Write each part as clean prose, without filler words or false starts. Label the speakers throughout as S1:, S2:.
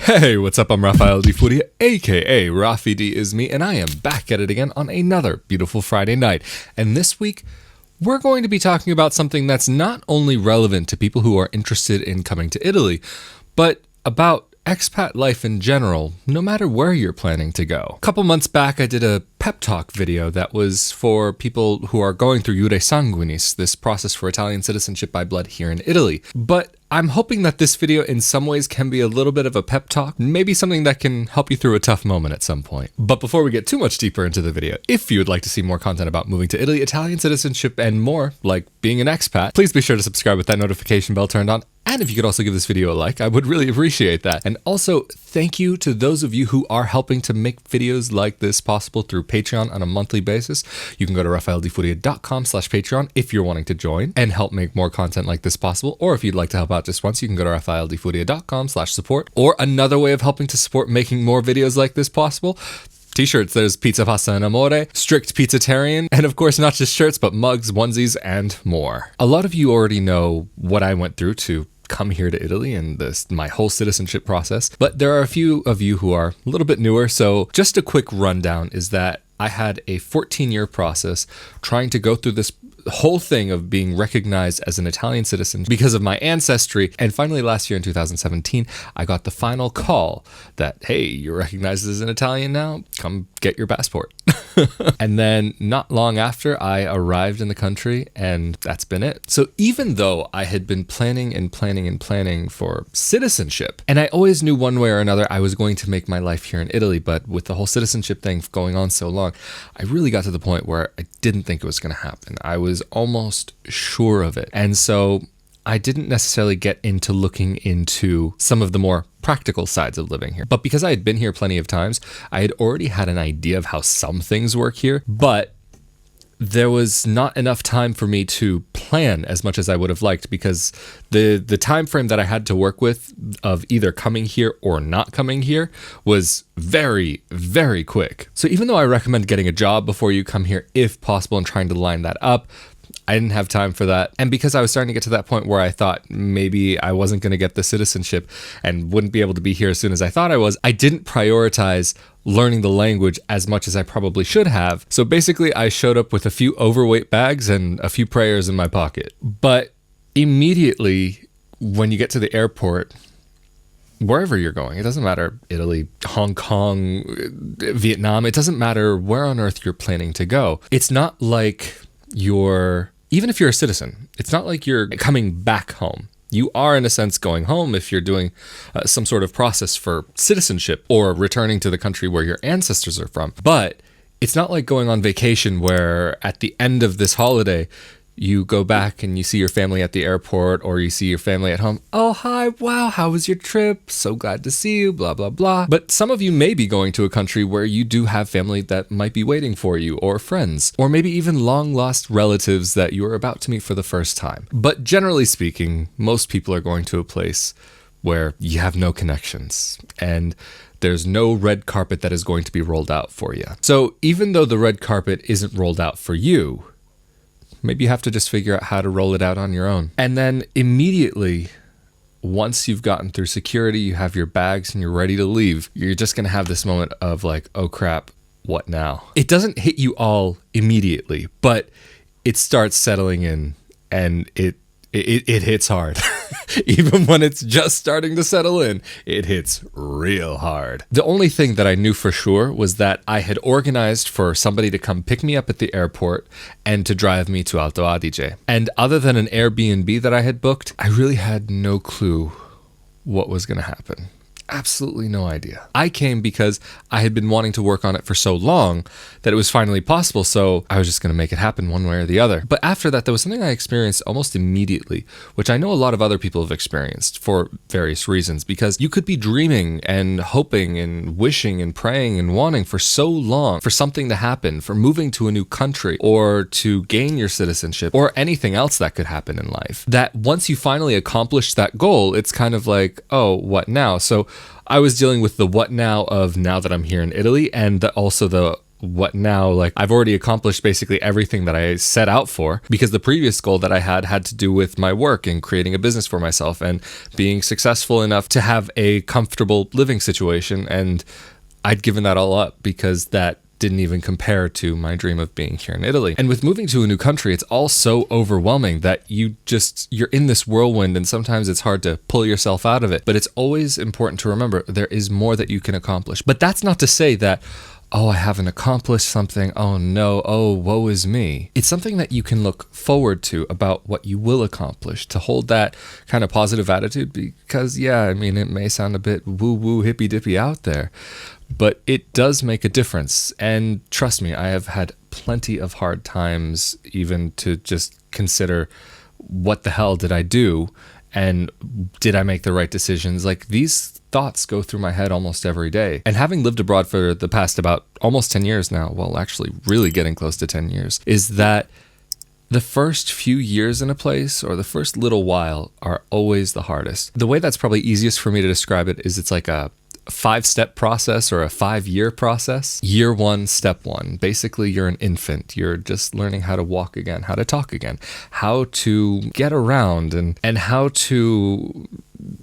S1: Hey, what's up? I'm Rafael di Furia, aka Rafi D is me, and I am back at it again on another beautiful Friday night. And this week, we're going to be talking about something that's not only relevant to people who are interested in coming to Italy, but about expat life in general, no matter where you're planning to go. A couple months back, I did a pep talk video that was for people who are going through Iure Sanguinis, this process for Italian citizenship by blood here in Italy. But I'm hoping that this video in some ways can be a little bit of a pep talk, maybe something that can help you through a tough moment at some point. But before we get too much deeper into the video, if you would like to see more content about moving to Italy, Italian citizenship, and more, like being an expat, please be sure to subscribe with that notification bell turned on. And if you could also give this video a like, I would really appreciate that. And also, thank you to those of you who are helping to make videos like this possible through Patreon on a monthly basis. You can go to rafaeldifuria.com/Patreon if you're wanting to join and help make more content like this possible. Or if you'd like to help out just once, you can go to rafaeldifuria.com/support. Or another way of helping to support making more videos like this possible, t-shirts. There's pizza, pasta, and amore, strict pizzatarian, and of course not just shirts, but mugs, onesies, and more. A lot of you already know what I went through to come here to Italy and my whole citizenship process, but there are a few of you who are a little bit newer, so just a quick rundown is that I had a 14-year process trying to go through this whole thing of being recognized as an Italian citizen because of my ancestry. And finally, last year in 2017, I got the final call that, hey, you're recognized as an Italian now, come get your passport. And then not long after, I arrived in the country, and that's been it. So even though I had been planning for citizenship, and I always knew one way or another I was going to make my life here in Italy, but with the whole citizenship thing going on so long, I really got to the point where I didn't think it was going to happen. I was almost sure of it. And so I didn't necessarily get into looking into some of the more practical sides of living here. But because I had been here plenty of times, I had already had an idea of how some things work here, but there was not enough time for me to plan as much as I would have liked, because the time frame that I had to work with of either coming here or not coming here was very, very quick. So even though I recommend getting a job before you come here if possible and trying to line that up, I didn't have time for that. And because I was starting to get to that point where I thought maybe I wasn't going to get the citizenship and wouldn't be able to be here as soon as I thought I was, I didn't prioritize learning the language as much as I probably should have. So basically, I showed up with a few overweight bags and a few prayers in my pocket. But immediately, when you get to the airport, wherever you're going, it doesn't matter, Italy, Hong Kong, Vietnam, it doesn't matter where on earth you're planning to go. It's not like even if you're a citizen, it's not like you're coming back home. You are, in a sense, going home if you're doing some sort of process for citizenship or returning to the country where your ancestors are from. But it's not like going on vacation where at the end of this holiday, you go back and you see your family at the airport, or you see your family at home. Oh, hi, wow, how was your trip? So glad to see you, blah, blah, blah. But some of you may be going to a country where you do have family that might be waiting for you, or friends, or maybe even long-lost relatives that you are about to meet for the first time. But generally speaking, most people are going to a place where you have no connections, and there's no red carpet that is going to be rolled out for you. So even though the red carpet isn't rolled out for you, maybe you have to just figure out how to roll it out on your own. And then immediately, once you've gotten through security, you have your bags and you're ready to leave, you're just going to have this moment of like, oh crap, what now? It doesn't hit you all immediately, but it starts settling in, and it hits hard. Even when it's just starting to settle in, it hits real hard. The only thing that I knew for sure was that I had organized for somebody to come pick me up at the airport and to drive me to Alto Adige. And other than an AirBNB that I had booked, I really had no clue what was going to happen. Absolutely no idea. I came because I had been wanting to work on it for so long that it was finally possible, so I was just going to make it happen one way or the other. But after that, there was something I experienced almost immediately, which I know a lot of other people have experienced for various reasons, because you could be dreaming and hoping and wishing and praying and wanting for so long for something to happen, for moving to a new country or to gain your citizenship or anything else that could happen in life, that once you finally accomplish that goal, it's kind of like, oh, what now? So I was dealing with the what now of now that I'm here in Italy, and also the what now? Like, I've already accomplished basically everything that I set out for, because the previous goal that I had to do with my work and creating a business for myself and being successful enough to have a comfortable living situation. And I'd given that all up because that didn't even compare to my dream of being here in Italy. And with moving to a new country, it's all so overwhelming that you're in this whirlwind, and sometimes it's hard to pull yourself out of it. But it's always important to remember there is more that you can accomplish. But that's not to say that, oh, I haven't accomplished something. Oh no, oh, woe is me. It's something that you can look forward to about what you will accomplish, to hold that kind of positive attitude, because it may sound a bit woo-woo, hippy-dippy out there, but it does make a difference. And trust me, I have had plenty of hard times even to just consider, what the hell did I do? And did I make the right decisions? Like, these thoughts go through my head almost every day. And having lived abroad for the past about almost 10 years now, well, actually really getting close to 10 years, is that the first few years in a place, or the first little while, are always the hardest. The way that's probably easiest for me to describe it is it's like a 5-step process or a 5-year process. Year 1, step 1. Basically, you're an infant. You're just learning how to walk again, how to talk again, how to get around, and how to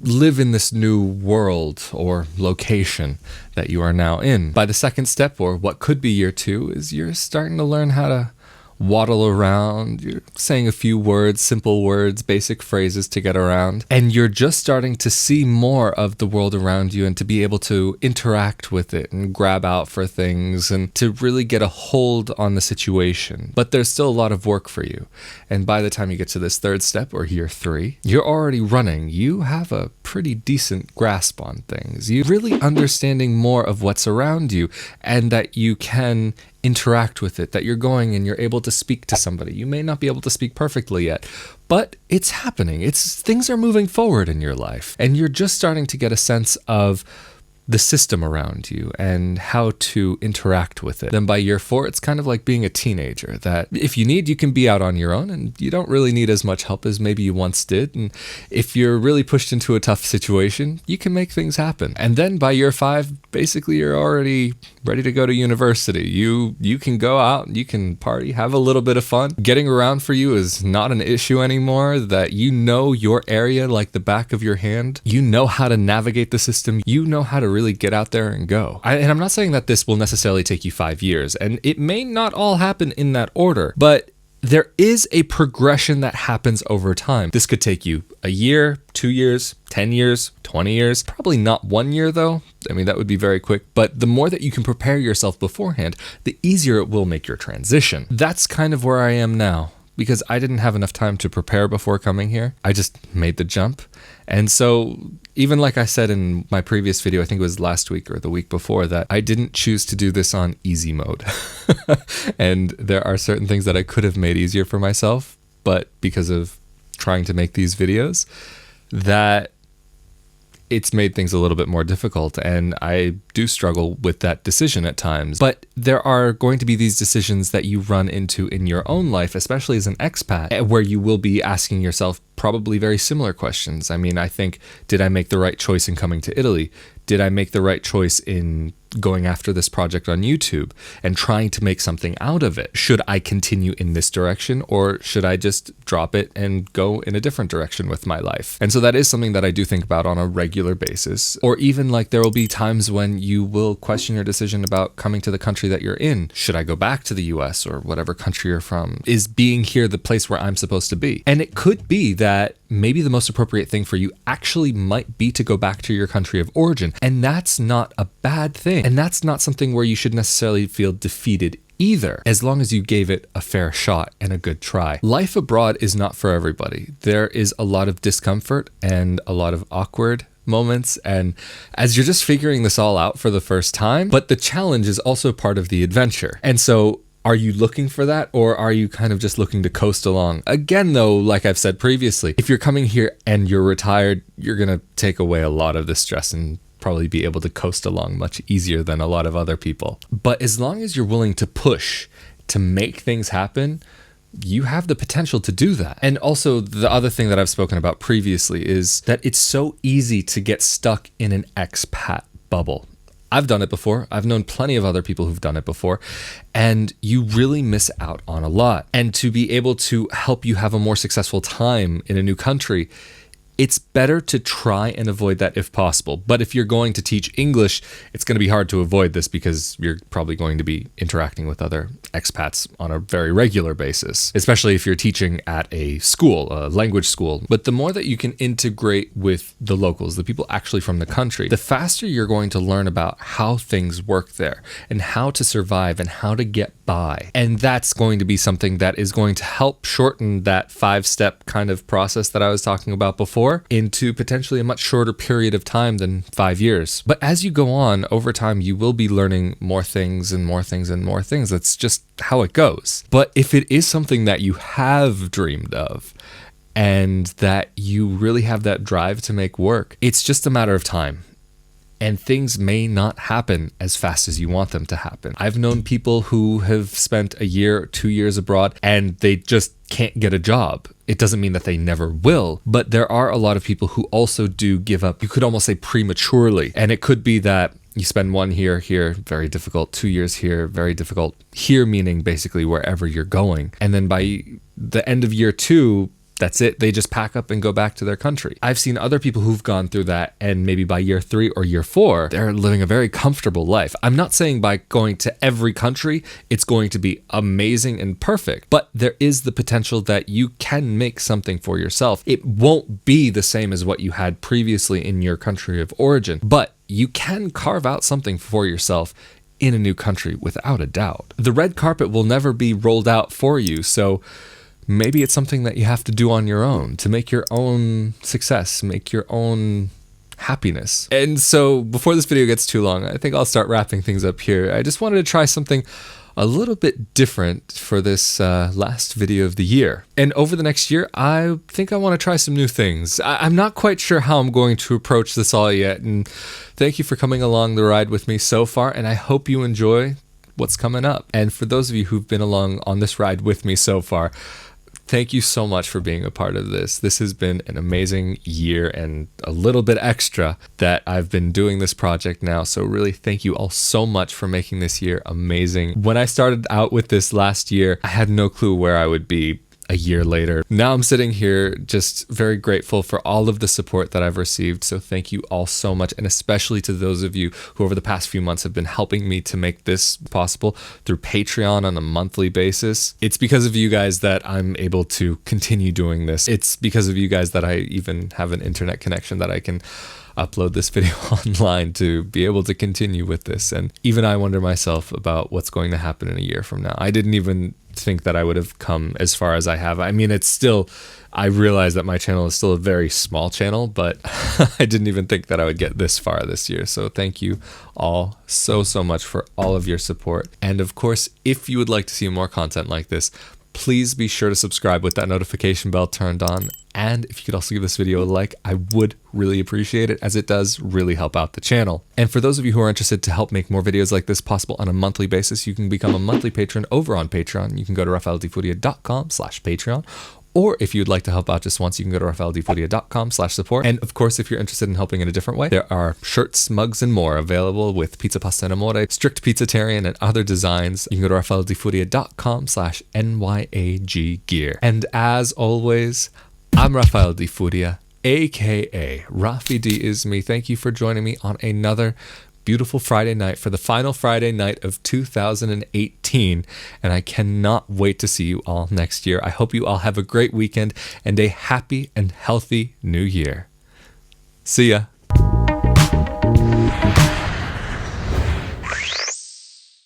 S1: live in this new world or location that you are now in. By the 2nd step, or what could be year 2, is you're starting to learn how to waddle around. You're saying a few words, simple words, basic phrases to get around. And you're just starting to see more of the world around you and to be able to interact with it and grab out for things and to really get a hold on the situation. But there's still a lot of work for you. And by the time you get to this 3rd step, or year 3, you're already running. You have a pretty decent grasp on things. You're really understanding more of what's around you, and that you can interact with it, that you're going and you're able to speak to somebody. You may not be able to speak perfectly yet, but it's happening. Things are moving forward in your life, and you're just starting to get a sense of the system around you and how to interact with it. Then by year 4, it's kind of like being a teenager, that if you need, you can be out on your own, and you don't really need as much help as maybe you once did. And if you're really pushed into a tough situation, you can make things happen. And then by year 5, basically you're already ready to go to university. You can go out, you can party, have a little bit of fun. Getting around for you is not an issue anymore, that you know your area like the back of your hand. You know how to navigate the system. You know how to really get out there and go. And I'm not saying that this will necessarily take you 5 years, and it may not all happen in that order, but there is a progression that happens over time. This could take you a year, 2 years, 10 years, 20 years, probably not 1 year though. I mean, that would be very quick, but the more that you can prepare yourself beforehand, the easier it will make your transition. That's kind of where I am now, because I didn't have enough time to prepare before coming here. I just made the jump. And so even like I said in my previous video, I think it was last week or the week before, that I didn't choose to do this on easy mode. And there are certain things that I could have made easier for myself, but because of trying to make these videos, that it's made things a little bit more difficult, and I do struggle with that decision at times. But there are going to be these decisions that you run into in your own life, especially as an expat, where you will be asking yourself probably very similar questions. I mean, I think, did I make the right choice in coming to Italy? Did I make the right choice in going after this project on YouTube and trying to make something out of it? Should I continue in this direction, or should I just drop it and go in a different direction with my life? And so that is something that I do think about on a regular basis. Or even like there will be times when you will question your decision about coming to the country that you're in. Should I go back to the US or whatever country you're from? Is being here the place where I'm supposed to be? And it could be that maybe the most appropriate thing for you actually might be to go back to your country of origin. And that's not a bad thing. And that's not something where you should necessarily feel defeated either, as long as you gave it a fair shot and a good try. Life abroad is not for everybody. There is a lot of discomfort and a lot of awkward moments, and as you're just figuring this all out for the first time, but the challenge is also part of the adventure. And so are you looking for that, or are you kind of just looking to coast along? Again, though, like I've said previously, if you're coming here and you're retired, you're going to take away a lot of the stress and probably be able to coast along much easier than a lot of other people. But as long as you're willing to push to make things happen, you have the potential to do that. And also the other thing that I've spoken about previously is that it's so easy to get stuck in an expat bubble. I've done it before. I've known plenty of other people who've done it before, and you really miss out on a lot. And to be able to help you have a more successful time in a new country, it's better to try and avoid that if possible. But if you're going to teach English, it's going to be hard to avoid this because you're probably going to be interacting with other expats on a very regular basis, especially if you're teaching at a school, a language school. But the more that you can integrate with the locals, the people actually from the country, the faster you're going to learn about how things work there and how to survive and how to get by. And that's going to be something that is going to help shorten that 5-step kind of process that I was talking about before into potentially a much shorter period of time than 5 years. But as you go on over time, you will be learning more things and more things and more things. That's just how it goes. But if it is something that you have dreamed of and that you really have that drive to make work, it's just a matter of time. And things may not happen as fast as you want them to happen. I've known people who have spent a year, 2 years abroad, and they just can't get a job. It doesn't mean that they never will, but there are a lot of people who also do give up, you could almost say prematurely. And it could be that you spend 1 year here, very difficult, 2 years here, very difficult. Here meaning basically wherever you're going. And then by the end of year 2, that's it. They just pack up and go back to their country. I've seen other people who've gone through that, and maybe by year 3 or year 4, they're living a very comfortable life. I'm not saying by going to every country, it's going to be amazing and perfect, but there is the potential that you can make something for yourself. It won't be the same as what you had previously in your country of origin, but you can carve out something for yourself in a new country without a doubt. The red carpet will never be rolled out for you, so maybe it's something that you have to do on your own to make your own success, make your own happiness. And so before this video gets too long, I think I'll start wrapping things up here. I just wanted to try something a little bit different for this last video of the year. And over the next year, I think I want to try some new things. I'm not quite sure how I'm going to approach this all yet. And thank you for coming along the ride with me so far. And I hope you enjoy what's coming up. And for those of you who've been along on this ride with me so far, thank you so much for being a part of this. This has been an amazing year and a little bit extra that I've been doing this project now. So really thank you all so much for making this year amazing. When I started out with this last year, I had no clue where I would be a year later. Now I'm sitting here just very grateful for all of the support that I've received. So thank you all so much. And especially to those of you who over the past few months have been helping me to make this possible through Patreon on a monthly basis. It's because of you guys that I'm able to continue doing this. It's because of you guys that I even have an internet connection that I can upload this video online to be able to continue with this. And even I wonder myself about what's going to happen in a year from now. I didn't even think that I would have come as far as I have. I mean, it's still, I realize that my channel is still a very small channel, but I didn't even think that I would get this far this year. So thank you all so much for all of your support. And of course, if you would like to see more content like this, please be sure to subscribe with that notification bell turned on. And if you could also give this video a like, I would really appreciate it, as it does really help out the channel. And for those of you who are interested to help make more videos like this possible on a monthly basis, you can become a monthly patron over on Patreon. You can go to rafaeldefuria.com/Patreon. Or if you'd like to help out just once, you can go to rafaeldefuria.com/support. And of course, if you're interested in helping in a different way, there are shirts, mugs, and more available with pizza, pasta, amore, strict pizzatarian, and other designs. You can go to rafaeldefuria.com/NYAG gear. And as always, I'm Rafael de Furia, aka Rafi D is me. Thank you for joining me on another beautiful Friday night for the final Friday night of 2018, and I cannot wait to see you all next year. I hope you all have a great weekend and a happy and healthy new year. See ya.